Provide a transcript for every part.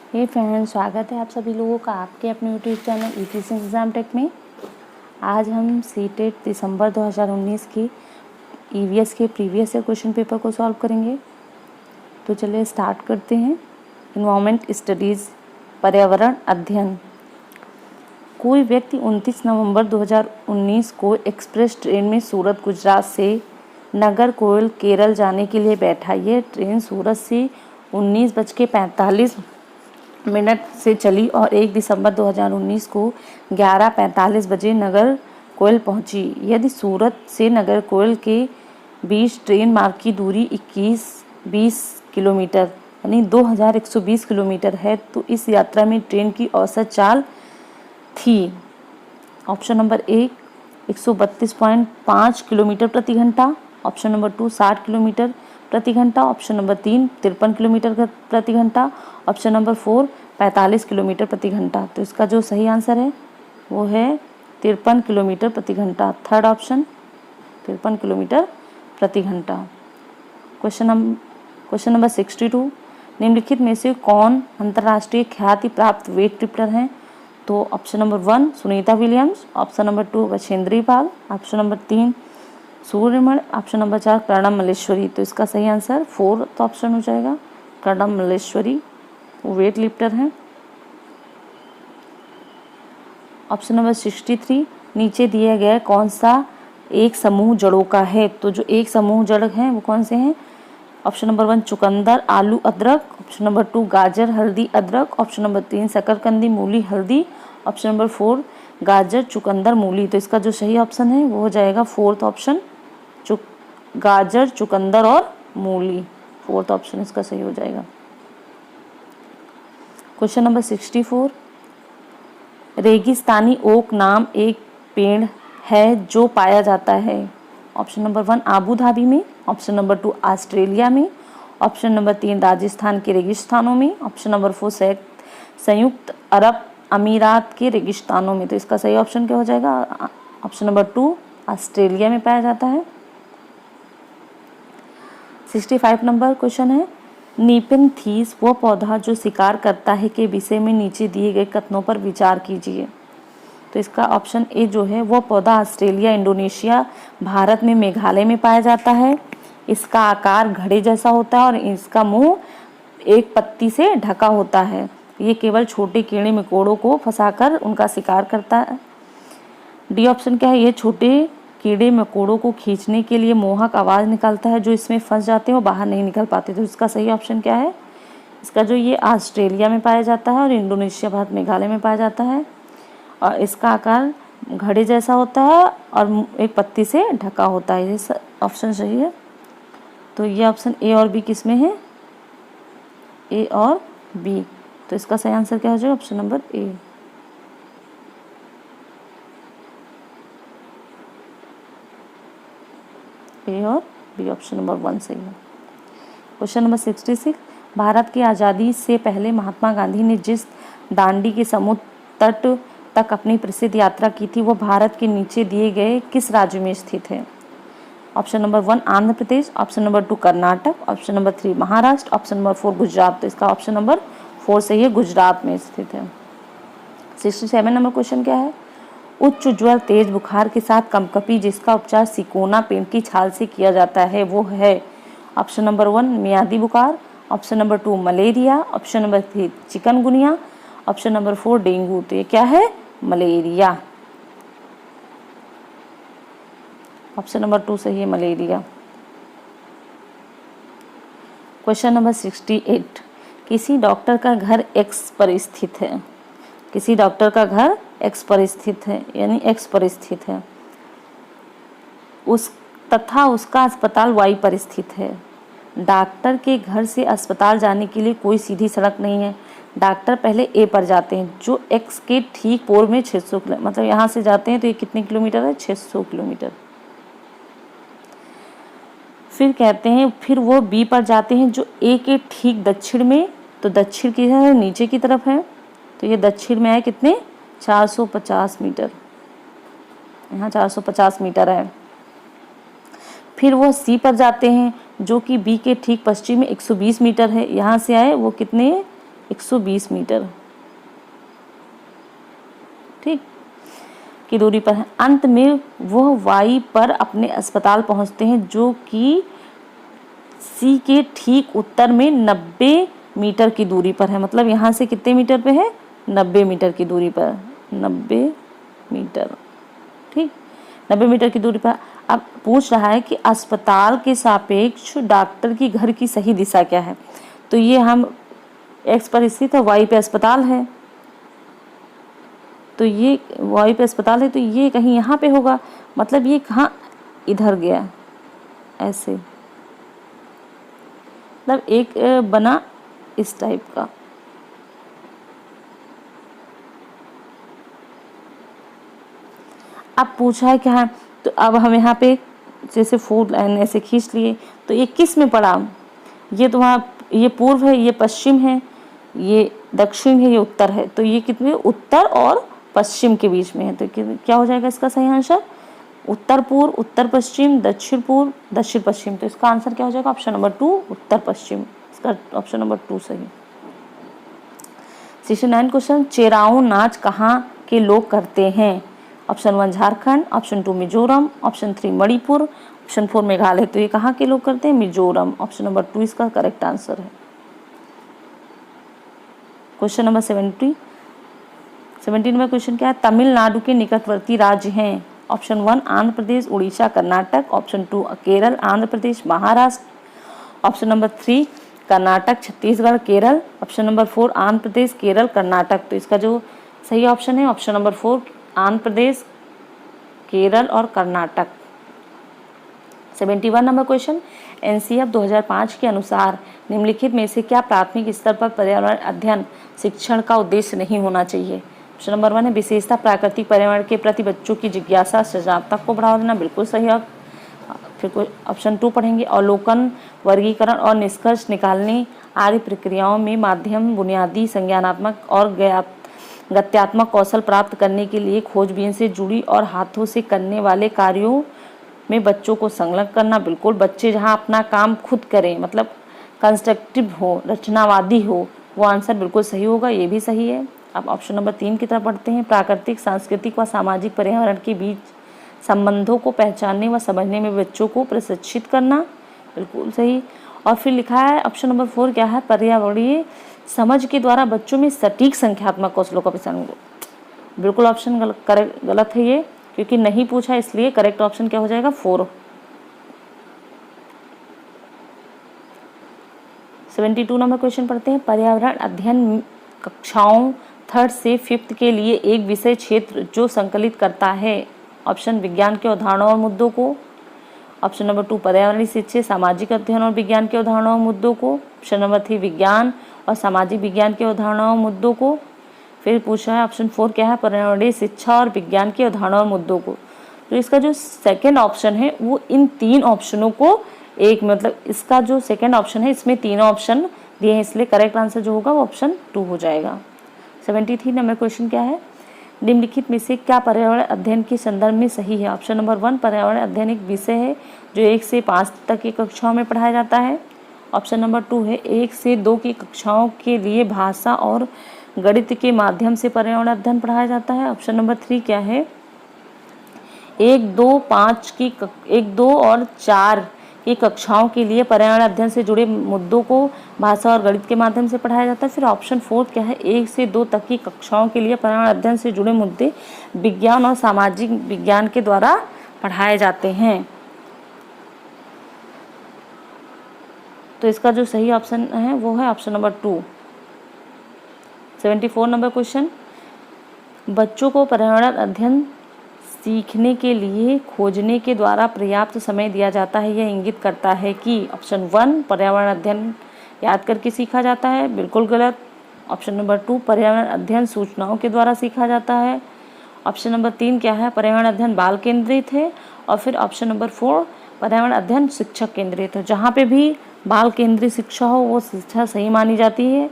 हे friends, स्वागत है आप सभी लोगों का आपके अपने YouTube channel ETC exam tech में। आज हम सीटेट दिसंबर 2019 की ईवीएस के प्रीवियस ईयर क्वेश्चन पेपर को सॉल्व करेंगे। तो चलिए स्टार्ट करते हैं। इन्वायरमेंट स्टडीज़, पर्यावरण अध्ययन। कोई व्यक्ति 29 नवंबर 2019 को एक्सप्रेस ट्रेन में सूरत गुजरात से नागरकोइल केरल जाने के लिए बैठा। यह ट्रेन सूरत से 19:45 से चली और 1 दिसंबर 2019 को 11:45 बजे नागरकोइल पहुंची। यदि सूरत से नागरकोइल के बीच ट्रेन मार्ग की दूरी 21-20 किलोमीटर यानी 2120 किलोमीटर है तो इस यात्रा में ट्रेन की औसत चाल थी। ऑप्शन नंबर 1 132.5 किलोमीटर प्रति घंटा, ऑप्शन नंबर 2 60 किलोमीटर प्रति घंटा, ऑप्शन नंबर 3 53 किलोमीटर प्रति घंटा, ऑप्शन नंबर 4 45 किलोमीटर प्रति घंटा। तो इसका जो सही आंसर है वो है 53 किलोमीटर प्रति घंटा। थर्ड ऑप्शन 53 किलोमीटर प्रति घंटा। क्वेश्चन नंबर 62, निम्नलिखित में से कौन अंतर्राष्ट्रीय ख्याति प्राप्त वेट लिफ्टर हैं? तो option number 1 Sunita Williams, option number 2 Bachendri Pal, option number 3 Suryaman, option number 4 Pranab Malleswari. तो इसका सही आंसर 4th ऑप्शन हो जाएगा, प्रणब मल्लेश्वरी वेट लिफ्टर हैं। ऑप्शन नंबर 63, नीचे दिया गया कौन सा एक समूह जड़ों का है? तो जो एक समूह जड़ हैं वो कौन से हैं? ऑप्शन नंबर 1 चुकंदर आलू अदरक, ऑप्शन नंबर 2 गाजर हल्दी अदरक, ऑप्शन नंबर 3 शकरकंदी मूली हल्दी, ऑप्शन नंबर 4 गाजर चुकंदर मूली। तो इसका जो सही ऑप्शन है वो हो जाएगा 4th ऑप्शन, गाजर चुकंदर और मूली। 4th ऑप्शन इसका सही हो जाएगा। क्वेश्चन नंबर 64, रेगिस्तानी ओक नाम एक पेड़ है जो पाया जाता है। ऑप्शन नंबर 1 आबू धाबी में, ऑप्शन नंबर 2 ऑस्ट्रेलिया में, ऑप्शन नंबर 3 राजस्थान के रेगिस्तानों में, ऑप्शन नंबर 4 संयुक्त अरब अमीरात के रेगिस्तानों में। तो इसका सही ऑप्शन क्या हो जाएगा? ऑप्शन नंबर 2 ऑस्ट्रेलिया में पाया जाता है। 65 नंबर क्वेश्चन है, नीपेंथीस वह पौधा जो शिकार करता है के विषय में नीचे दिए गए कथनों पर विचार कीजिए। तो इसका ऑप्शन ए जो है वह पौधा ऑस्ट्रेलिया, इंडोनेशिया, भारत में मेघालय में पाया जाता है। इसका आकार घड़े जैसा होता है और इसका मुंह एक पत्ती से ढका होता है। ये केवल छोटे कीड़े मकोड़ों को फंसाकर उनका शिकार करता है। डी ऑप्शन क्या है? ये छोटे कीड़े मकोड़ों को खींचने के लिए मोहक आवाज़ निकालता है जो इसमें फंस जाते हैं और बाहर नहीं निकल पाते। तो इसका सही ऑप्शन क्या है? इसका जो ये ऑस्ट्रेलिया में पाया जाता है और इंडोनेशिया, भारत, मेघालय में पाया जाता है और इसका आकार घड़े जैसा होता है और एक पत्ती से ढका होता है। ये ऑप्शन सही है। तो ये ऑप्शन ए और बी किस में है? ए और बी। तो इसका सही आंसर क्या हो जाएगा? Option number A. ए और बी, ऑप्शन नंबर 1 सही है। क्वेश्चन नंबर 66, भारत की आज़ादी से पहले महात्मा गांधी ने जिस दांडी के समुद्र तट तक अपनी प्रसिद्ध यात्रा की थी वह भारत के नीचे दिए गए किस राज्य में स्थित है? Option number 1 Andhra Pradesh, option number 2 Karnataka, option number 3 Maharashtra, option number 4 Gujarat. तो इसका ऑप्शन नंबर 4 सही है, गुजरात में स्थित है। 67 नंबर क्वेश्चन क्या है? उच्च ज्वर तेज बुखार के साथ कंपकपी जिसका उपचार सिकोना पेड़ की छाल से किया जाता है वो है? ऑप्शन नंबर 1 मियादी बुखार, option number 2 malaria, option number 3 chikungunya, option number 4 dengue. तो ये क्या है? मलेरिया। ऑप्शन नंबर 2 सही है, मलेरिया। क्वेश्चन नंबर 68, किसी डॉक्टर का घर एक्स पर स्थित है। किसी डॉक्टर का घर एक्स पर स्थित है यानी एक्स पर स्थित है तथा उसका अस्पताल वाई पर स्थित है। डॉक्टर के घर से अस्पताल जाने के लिए कोई सीधी सड़क नहीं है। डॉक्टर पहले ए पर जाते हैं जो एक्स के ठीक पूर्व में 600 किलोमीटर, मतलब यहाँ से जाते हैं तो ये कितने किलोमीटर है? 600 किलोमीटर। फिर कहते हैं फिर वो बी पर जाते हैं जो ए के ठीक दक्षिण में, तो दक्षिण की है नीचे की तरफ है तो ये दक्षिण में है कितने? 450 मीटर। यहाँ 450 मीटर है। फिर वो सी पर जाते हैं जो कि बी के ठीक पश्चिम में 120 मीटर है। यहाँ से आए वो कितने 120 मीटर, ठीक, की दूरी पर है। अंत में वह वाई पर अपने अस्पताल पहुंचते हैं जो कि सी के ठीक उत्तर में 90 मीटर की दूरी पर है। मतलब यहाँ से कितने मीटर पे है? 90 मीटर की दूरी पर, 90 मीटर, ठीक, 90 मीटर की दूरी पर। अब पूछ रहा है कि अस्पताल के सापेक्ष डॉक्टर की घर की सही दिशा क्या है। तो ये हम एक्स पर स्थित है, वाई पे अस्पताल है, तो ये वाई पे अस्पताल है, तो ये कहीं यहाँ पे होगा। मतलब ये कहाँ, इधर गया ऐसे, मतलब एक बना इस टाइप का। अब पूछा है क्या है, तो अब हम यहाँ पे जैसे 4 लाइन ऐसे खींच लिए, तो ये किस में पड़ा? ये तो वहाँ, ये पूर्व है, ये पश्चिम है, ये दक्षिण है, ये उत्तर है। तो ये कितने, उत्तर और पश्चिम के बीच में है। तो क्या हो जाएगा इसका सही आंसर? उत्तर पूर्व, उत्तर पश्चिम, दक्षिण पूर्व, दक्षिण पश्चिम। तो इसका आंसर क्या हो जाएगा? ऑप्शन नंबर 2, उत्तर पश्चिम। इसका ऑप्शन नंबर 2 सही। 69 क्वेश्चन, चेराऊ नाच कहाँ के लोग करते हैं? Option 1 Jharkhand, option 2 Mizoram, option 3 Manipur, option 4 Meghalaya. तो ये कहाँ के लोग करते हैं? मिजोरम। ऑप्शन नंबर 2 इसका करेक्ट आंसर है। क्वेश्चन नंबर 17 में क्वेश्चन क्या है? तमिलनाडु के निकटवर्ती राज्य हैं। Option 1 Andhra Pradesh, Orissa, Karnataka, option 2 Kerala, Andhra Pradesh, Maharashtra, option number 3 Karnataka, Chhattisgarh, Kerala, option number 4 Andhra Pradesh, Kerala, Karnataka. तो इसका जो सही ऑप्शन है ऑप्शन नंबर 4 आंध्र प्रदेश, केरल और कर्नाटक। 71 नंबर क्वेश्चन, एनसीएफ 2005 के अनुसार निम्नलिखित में से क्या प्राथमिक स्तर पर पर्यावरण अध्ययन शिक्षण का उद्देश्य नहीं होना चाहिए? ऑप्शन नंबर 1 है विशेषता प्राकृतिक पर्यावरण के प्रति बच्चों की जिज्ञासा सृजनात्मकता को बढ़ावा देना, बिल्कुल सही है। फिर ऑप्शन 2 पढ़ेंगे, अवलोकन, वर्गीकरण और निष्कर्ष निकालने आदि प्रक्रियाओं में माध्यम बुनियादी संज्ञानात्मक और गत्यात्मक कौशल प्राप्त करने के लिए खोजबीन से जुड़ी और हाथों से करने वाले कार्यों में बच्चों को संलग्न करना, बिल्कुल। बच्चे जहाँ अपना काम खुद करें, मतलब कंस्ट्रक्टिव हो, रचनावादी हो, वो आंसर बिल्कुल सही होगा, ये भी सही है। अब ऑप्शन नंबर 3 की तरफ बढ़ते हैं, प्राकृतिक, सांस्कृतिक व सामाजिक पर्यावरण के बीच संबंधों को पहचानने व समझने में बच्चों को प्रशिक्षित करना, बिल्कुल सही। और फिर लिखा है ऑप्शन नंबर 4 क्या है? पर्यावरणीय समझ के द्वारा बच्चों में सटीक संख्यात्मक कौशलों का पहचान, बिल्कुल ऑप्शन गलत है ये, क्योंकि नहीं पूछा, इसलिए करेक्ट ऑप्शन क्या हो जाएगा? 4। 72 नंबर क्वेश्चन पढ़ते हैं, पर्यावरण अध्ययन कक्षाओं 3rd से 5th के लिए एक विषय क्षेत्र जो संकलित करता है। ऑप्शन विज्ञान के अवधारणाओं और मुद्दों को, ऑप्शन नंबर 2 पर्यावरणीय शिक्षा, सामाजिक अध्ययन और विज्ञान के अवधारणाओं और मुद्दों को, ऑप्शन नंबर 3 विज्ञान और सामाजिक विज्ञान के अवधारणाओं और मुद्दों को। फिर पूछा है ऑप्शन 4 क्या है? पर्यावरणीय शिक्षा और विज्ञान के अवधारणाओं और मुद्दों को। तो इसका जो सेकंड ऑप्शन है वो इन 3 ऑप्शनों को एक, मतलब इसका जो सेकंड ऑप्शन है इसमें 3 ऑप्शन दिए हैं, इसलिए करेक्ट आंसर जो होगा वो ऑप्शन 2 हो जाएगा। 73 नंबर क्वेश्चन क्या है? निम्नलिखित में से क्या पर्यावरण अध्ययन के संदर्भ में सही है? ऑप्शन नंबर 1 पर्यावरण अध्ययन एक विषय है जो 1 से 5 तक की कक्षाओं में पढ़ाया जाता है। ऑप्शन नंबर 2 है 1 से 2 की कक्षाओं के लिए भाषा और गणित के माध्यम से पर्यावरण अध्ययन पढ़ाया जाता है। ऑप्शन नंबर 3 क्या है? 1, 2 और 4 की कक्षाओं के लिए पर्यावरण अध्ययन से जुड़े मुद्दों को भाषा और गणित के माध्यम से पढ़ाया जाता है। फिर ऑप्शन 4 क्या है? 1 से 2 तक की कक्षाओं के लिए पर्यावरण अध्ययन से जुड़े मुद्दे विज्ञान और सामाजिक विज्ञान के द्वारा पढ़ाए जाते हैं। तो इसका जो सही ऑप्शन है वो है ऑप्शन नंबर 2। 74 नंबर क्वेश्चन, बच्चों को पर्यावरण अध्ययन सीखने के लिए खोजने के द्वारा पर्याप्त समय दिया जाता है, यह इंगित करता है कि ऑप्शन 1 पर्यावरण अध्ययन याद करके सीखा जाता है, बिल्कुल गलत। ऑप्शन नंबर 2 पर्यावरण अध्ययन सूचनाओं के द्वारा सीखा जाता है। ऑप्शन नंबर 3 क्या है? पर्यावरण अध्ययन बाल केंद्रित है। और फिर ऑप्शन नंबर 4 पर्यावरण अध्ययन शिक्षक केंद्रित है। जहाँ पे भी बाल केंद्रित शिक्षा हो वो शिक्षा सही मानी जाती है।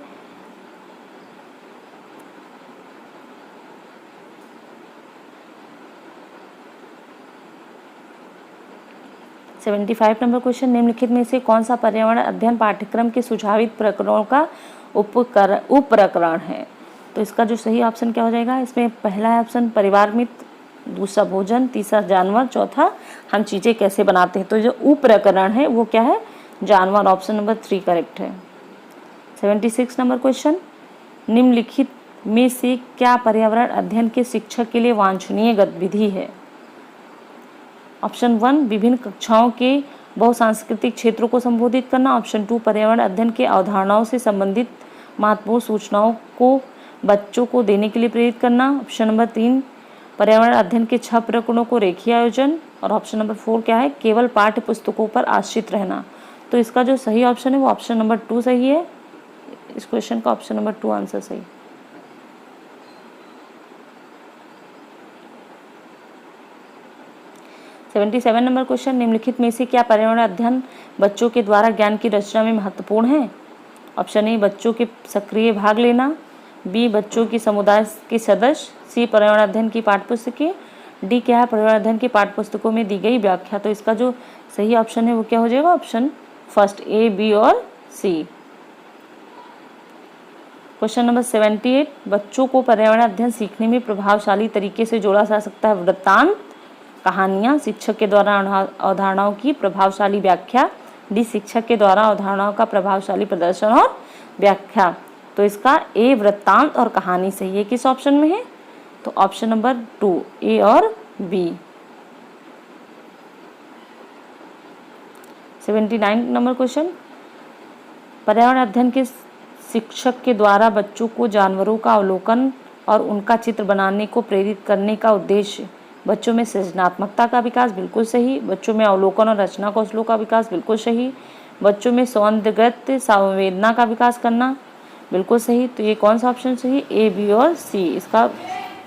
नंबर क्वेश्चन, निम्नलिखित में से कौन सा पर्यावरण अध्ययन पाठ्यक्रम के सुझावित प्रकरणों का उपप्रकरण है। तो इसका जो सही ऑप्शन क्या हो जाएगा, इसमें पहला है ऑप्शन परिवार मित्र, दूसरा भोजन, तीसरा जानवर, चौथा हम चीज़ें कैसे बनाते हैं। तो जो उपप्रकरण है वो क्या है, जानवर। ऑप्शन नंबर 3 करेक्ट है। 76 नंबर क्वेश्चन, निम्नलिखित में से क्या पर्यावरण अध्ययन के शिक्षक के लिए वांछनीय गतिविधि है। ऑप्शन 1 विभिन्न कक्षाओं के बहुसांस्कृतिक क्षेत्रों को संबोधित करना। ऑप्शन 2 पर्यावरण अध्ययन के अवधारणाओं से संबंधित महत्वपूर्ण सूचनाओं को बच्चों को देने के लिए प्रेरित करना। ऑप्शन नंबर 3 पर्यावरण अध्ययन के 6 प्रकरणों को रेखीय आयोजन। और ऑप्शन नंबर 4 क्या है, केवल पाठ्य पुस्तकों पर आश्रित रहना। तो इसका जो सही ऑप्शन है वो ऑप्शन नंबर 2 सही है। इस क्वेश्चन का ऑप्शन नंबर 2 आंसर सही। सेवेंटी 77 नंबर क्वेश्चन, निम्नलिखित में से क्या पर्यावरण अध्ययन बच्चों के द्वारा ज्ञान की रचना में महत्वपूर्ण है। ऑप्शन ए बच्चों के सक्रिय भाग लेना, बी बच्चों की समुदाय के सदस्य, सी पर्यावरण अध्ययन की पाठ्यपुस्तकें, डी क्या है पर्यावरण अध्ययन की पाठ्यपुस्तकों में दी गई व्याख्या। तो इसका जो सही ऑप्शन है वो क्या हो जाएगा, ऑप्शन फर्स्ट ए, बी और सी। क्वेश्चन नंबर 78, बच्चों को पर्यावरण अध्ययन सीखने में प्रभावशाली तरीके से जोड़ा जा सकता है। वृत्तांत, कहानियाँ, शिक्षक के द्वारा अवधारणाओं की प्रभावशाली व्याख्या, डी शिक्षक के द्वारा अवधारणाओं का प्रभावशाली प्रदर्शन और व्याख्या। तो इसका ए वृत्तांत और कहानी सही है। किस ऑप्शन में है, तो ऑप्शन नंबर 2 ए और बी। 79 नंबर क्वेश्चन, पर्यावरण अध्ययन के शिक्षक के द्वारा बच्चों को जानवरों का अवलोकन और उनका चित्र बनाने को प्रेरित करने का उद्देश्य बच्चों में सृजनात्मकता का विकास, बिल्कुल सही। बच्चों में अवलोकन और रचना कौशलों का विकास, बिल्कुल सही। बच्चों में सौंदर्यगत संवेदना का विकास करना, बिल्कुल सही। तो ये कौन सा ऑप्शन सही, ए, बी और सी। इसका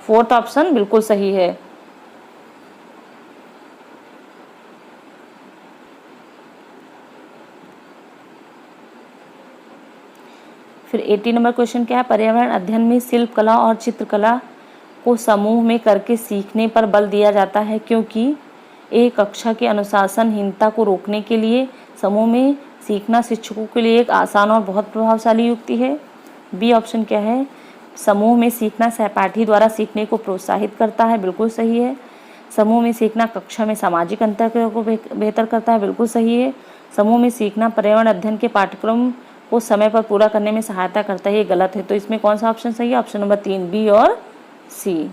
4th ऑप्शन बिल्कुल सही है। फिर 80 नंबर क्वेश्चन क्या है, पर्यावरण अध्ययन में शिल्प कला और चित्रकला को समूह में करके सीखने पर बल दिया जाता है, क्योंकि एक कक्षा के अनुशासनहीनता को रोकने के लिए समूह में सीखना शिक्षकों के लिए एक आसान और बहुत प्रभावशाली युक्ति है। बी ऑप्शन क्या है, समूह में सीखना सहपाठी द्वारा सीखने को प्रोत्साहित करता है, बिल्कुल सही है। समूह में सीखना कक्षा में सामाजिक अंतर को बेहतर करता है, बिल्कुल सही है। समूह में सीखना पर्यावरण अध्ययन के पाठ्यक्रम को समय पर पूरा करने में सहायता करता है, ये गलत है। तो इसमें कौन सा ऑप्शन सही है, ऑप्शन नंबर 3 बी और सी।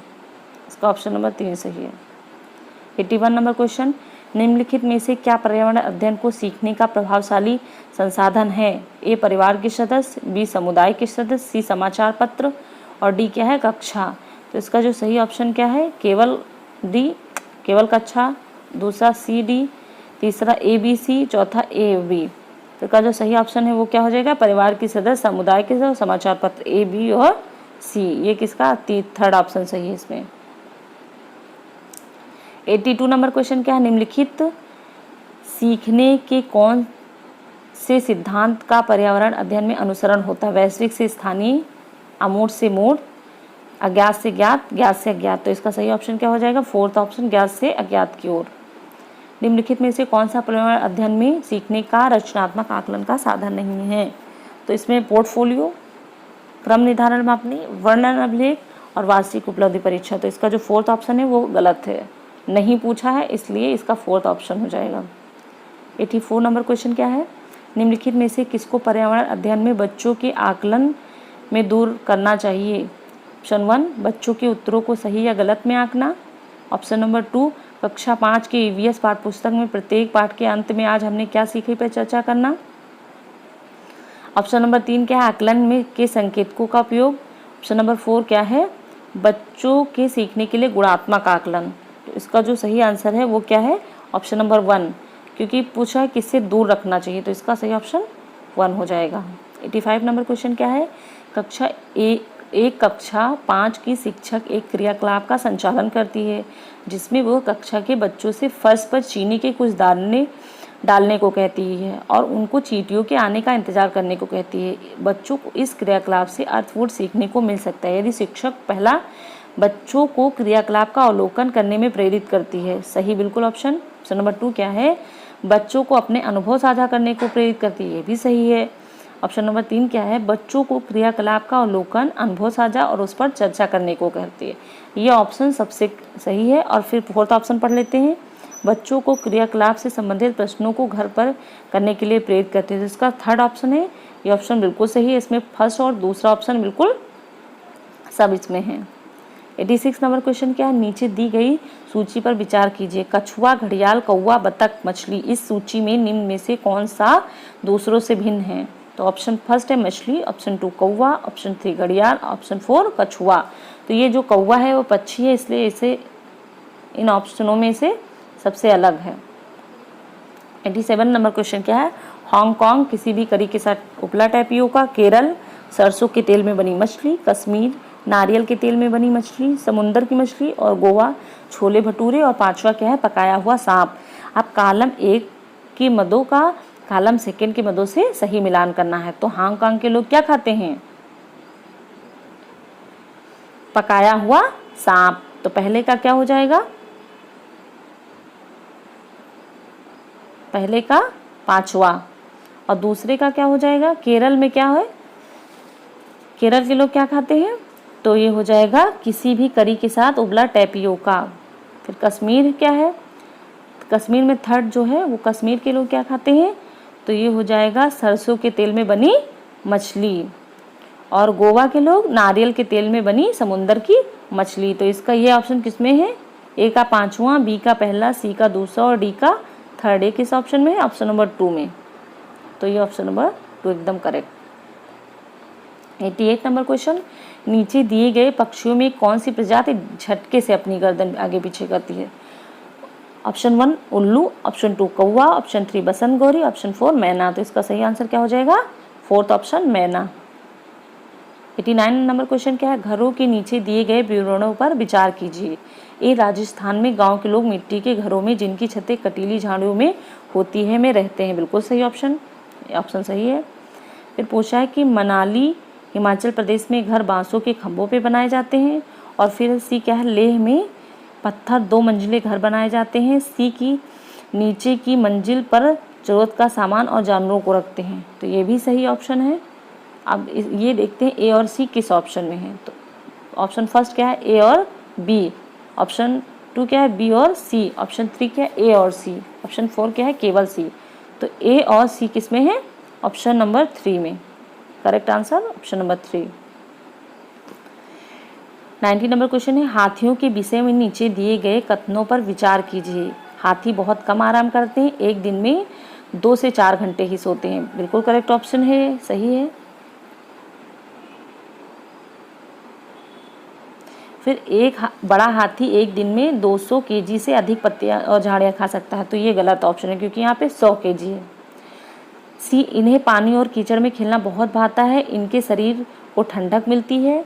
इसका ऑप्शन नंबर 3 सही है। 81 नंबर क्वेश्चन, निम्नलिखित में से क्या पर्यावरण अध्ययन को सीखने का प्रभावशाली संसाधन है। ए परिवार के सदस्य, बी समुदाय के सदस्य, सी समाचार पत्र और डी क्या है कक्षा। तो इसका जो सही ऑप्शन क्या है, केवल डी, केवल कक्षा, दूसरा सी डी, तीसरा ए बी सी, चौथा ए बी। तो इसका जो सही ऑप्शन है वो क्या हो जाएगा, परिवार के सदस्य, समुदाय के सदस्य, समाचार पत्र, ए बी और सी। ये किसका 3rd ऑप्शन सही है इसमें। 82 नंबर क्वेश्चन क्या है, निम्नलिखित सीखने के कौन से सिद्धांत का पर्यावरण अध्ययन में अनुसरण होता है। वैश्विक से स्थानीय, अमूर्त से मूर्त, अज्ञात से ज्ञात, ज्ञात से अज्ञात। तो इसका सही ऑप्शन क्या हो जाएगा, 4th ऑप्शन ज्ञात से अज्ञात की ओर। निम्नलिखित में से कौन सा पर्यावरण अध्ययन में सीखने का रचनात्मक आकलन का साधन नहीं है। तो इसमें पोर्टफोलियो, क्रम निर्धारण मापनी, वर्णन अभिलेख और वार्षिक उपलब्धि परीक्षा। तो इसका जो 4th ऑप्शन है वो गलत है, नहीं पूछा है, इसलिए इसका 4th ऑप्शन हो जाएगा। 84 नंबर क्वेश्चन क्या है, निम्नलिखित में से किसको पर्यावरण अध्ययन में बच्चों के आकलन में दूर करना चाहिए। ऑप्शन 1 बच्चों के उत्तरों को सही या गलत में आंकना। ऑप्शन नंबर 2 कक्षा 5 के ईवीएस पाठ्यपुस्तक में प्रत्येक पाठ के अंत में आज हमने क्या सीखी पर चर्चा करना। ऑप्शन नंबर 3 क्या है, आकलन में के संकेतकों का उपयोग। ऑप्शन नंबर 4 क्या है, बच्चों के सीखने के लिए गुणात्मक आकलन। तो इसका जो सही आंसर है वो क्या है, ऑप्शन नंबर 1, क्योंकि पूछा है किससे दूर रखना चाहिए, तो इसका सही ऑप्शन 1 हो जाएगा। 85 नंबर क्वेश्चन क्या है, कक्षा 5 की शिक्षक एक क्रियाकलाप का संचालन करती है जिसमें वह कक्षा के बच्चों से फर्श पर चीनी के कुछ दाने डालने को कहती है और उनको चींटियों के आने का इंतजार करने को कहती है। बच्चों को इस क्रियाकलाप से अर्थपूर्ण सीखने को मिल सकता है यदि शिक्षक पहला बच्चों को क्रियाकलाप का अवलोकन करने में प्रेरित करती है। सही बिल्कुल ऑप्शन नंबर 2 क्या है, बच्चों को अपने अनुभव साझा करने को प्रेरित करती है, ये भी सही है। ऑप्शन नंबर 3 क्या है, बच्चों को क्रियाकलाप का अवलोकन, अनुभव साझा और उस पर चर्चा करने को कहती है। ये ऑप्शन सबसे सही है। और फिर फोर्थ ऑप्शन पढ़ लेते हैं, बच्चों को क्रियाकलाप से संबंधित प्रश्नों को घर पर करने के लिए प्रेरित करते हैं। इसका थर्ड ऑप्शन है, ये ऑप्शन बिल्कुल सही है। इसमें फर्स्ट और दूसरा ऑप्शन बिल्कुल सब इसमें है। 86 नंबर क्वेश्चन क्या है, नीचे दी गई सूची पर विचार कीजिए। कछुआ, घड़ियाल, कौवा, बतख, मछली, इस सूची में निम्न में से कौन सा दूसरों से भिन्न है? तो ऑप्शन फर्स्ट है मछली, ऑप्शन 2 कौवा, ऑप्शन 3 घड़ियाल, ऑप्शन 4 कछुआ। तो ये जो कौवा है वो पक्षी है, इसलिए इसे इन ऑप्शनों में से सबसे अलग है। 87 नंबर क्वेश्चन क्या है, हांगकांग किसी भी करी के साथ उपला टैपियोका, केरल सरसों के तेल में बनी मछली, कश्मीर नारियल के तेल में बनी मछली, समुंदर की मछली, और गोवा छोले भटूरे, और पांचवा क्या है, पकाया हुआ सांप। अब कॉलम 1 की मदों का कॉलम सेकंड की मदों से सही मिलान करना है। तो हांगकांग के लोग क्या खाते हैं, पकाया हुआ सांप। तो पहले का क्या हो जाएगा, पहले का पांचवा, और दूसरे का क्या हो जाएगा, केरल में क्या है, केरल के लोग क्या खाते हैं, तो ये हो जाएगा किसी भी करी के साथ उबला टैपियोका। फिर कश्मीर क्या है, कश्मीर में थर्ड जो है वो कश्मीर के लोग क्या खाते हैं, तो ये हो जाएगा सरसों के तेल में बनी मछली, और गोवा के लोग नारियल के तेल में बनी समुंदर की मछली। तो इसका ये ऑप्शन किसमें है, ए का पांचवा, बी का पहला, सी का दूसरा और डी का थर्ड। ए किस ऑप्शन में है, ऑप्शन नंबर 2 में। तो ये ऑप्शन नंबर 2 एकदम करेक्ट। 88 नंबर क्वेश्चन, नीचे दिए गए पक्षियों में कौन सी प्रजाति झटके से अपनी गर्दन आगे पीछे करती है? ऑप्शन 1 उल्लू, ऑप्शन 2 कौवा, ऑप्शन 3 बसंत गौरी, ऑप्शन 4 मैना। तो इसका सही आंसर क्या हो जाएगा, फोर्थ ऑप्शन मैना। 89 नंबर क्वेश्चन क्या है, घरों के नीचे दिए गए विवरणों पर विचार कीजिए। ए राजस्थान में गांव के लोग मिट्टी के घरों में जिनकी छतें कटीली झाड़ियों में होती है में रहते हैं। बिल्कुल सही ऑप्शन, ऑप्शन सही है। फिर पूछा है कि मनाली हिमाचल प्रदेश में घर बांसों के खंभों पे बनाए जाते हैं। और फिर सी क्या है, लेह में पत्थर 2 मंजिले घर बनाए जाते हैं। सी की नीचे की मंजिल पर जरूरत का सामान और जानवरों को रखते हैं। तो ये भी सही ऑप्शन है। अब ये देखते हैं ए और सी किस ऑप्शन में है। तो ऑप्शन फर्स्ट क्या है, ए और बी, ऑप्शन 2 क्या है, बी और सी, ऑप्शन 3 क्या है, ए और सी, ऑप्शन 4 क्या है, केवल सी। तो ए और सी किस में है, ऑप्शन नंबर 3 में। Correct answer option number 3। 90 number question है, हाथियों के विषय में नीचे दिए गए कथनों पर विचार कीजिए। हाथी बहुत कम आराम करते हैं, एक दिन में 2 से 4 घंटे ही सोते हैं। बिल्कुल करेक्ट ऑप्शन है, सही है। फिर एक बड़ा हाथी एक दिन में 200 केजी से अधिक पत्तियां और झाड़ियाँ खा सकता है। तो ये गलत ऑप्शन है क्योंकि यहाँ पे 100 केजी है। सी, इन्हें पानी और कीचड़ में खेलना बहुत भाता है, इनके शरीर को ठंडक मिलती है।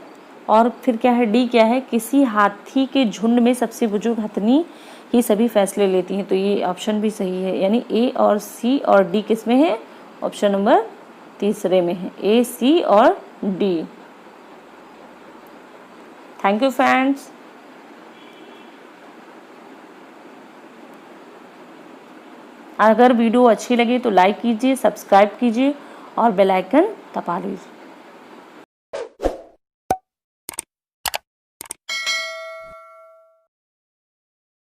और फिर क्या है, डी क्या है, किसी हाथी के झुंड में सबसे बुजुर्ग हथनी ही सभी फैसले लेती हैं। तो ये ऑप्शन भी सही है, यानी ए और सी और डी किस में है, ऑप्शन नंबर 3 में है, ए, सी और डी। Thank you friends. अगर वीडियो अच्छी लगे तो लाइक कीजिए, सब्सक्राइब कीजिए और बेल आइकन दबा लीजिए।